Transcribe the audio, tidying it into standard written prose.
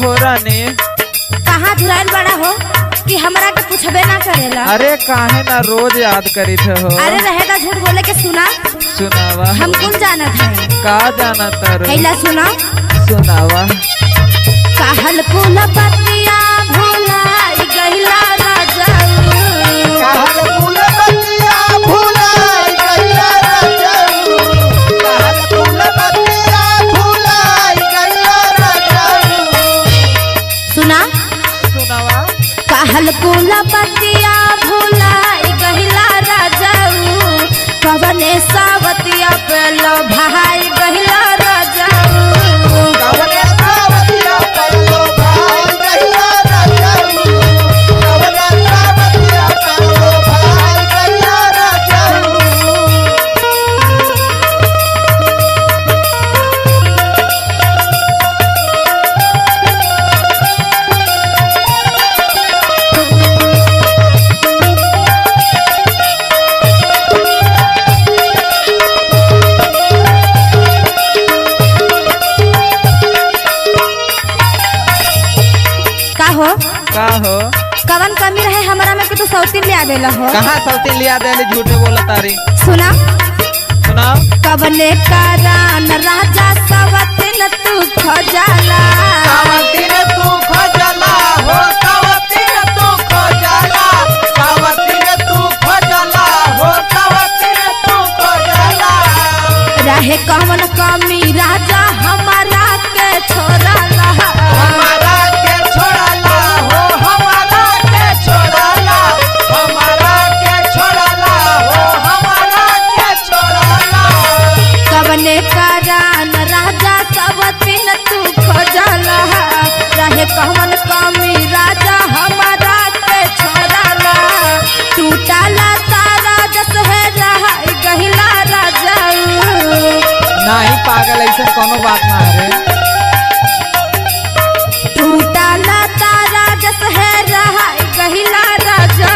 हो रानी? कहाँ धुराइल बड़ा हो कि हमरा के पूछबे ना करेला? अरे काहे ना रोज याद करीत हो। अरे रहेगा झूठ बोले के सुना। सुनावा। हम कौन जानत है? का जाना तर? कैला सुना। सुनावा। कहल कुल बतिया भुलाई गइला राजा। कहल कुल बतिया भुलाई गइला राजा। कहल कुल बतिया भुलाई गइला राजा। सुना। सुनावा। कहल कुल बतिया भुलाई गइला राजा। कवने सावतिया पे लो भाई गइला राजा। कवने सावतिया पे लो भाई गइला राजा। कवने सावतिया पे लो भाई गइला राजा। का हो? कवन कमी रहे हमरा में कि तू सौतीन ले आवेला हो? कहाँ सौतीन लिया देली? झूठे बोला तारी। सुना। सुनाओ। कवने कारण राजा सवतीन तू खोजला। सवतीन तू खोजला हो। सवतीन तू खोजला। सवतीन तू खोजला हो। सवतीन तू खोजला। रहे कवन कमी राजा हमारा के छोड़ला। हमारा के छोड़ला हो। हमारा के छोड़ला। हमारा के छोड़ला हो। हमारा के छोड़ला। कवने कारण राजा सवतीन तू खोजला। रहे कवन कमी राजा हमारा के छोड़ला। टूटला तारा जस है रहा गहिला राजा। नहीं पागल, ऐसा कोनो बात ना है। टूटला तारा जस है रहा गहिला राजा।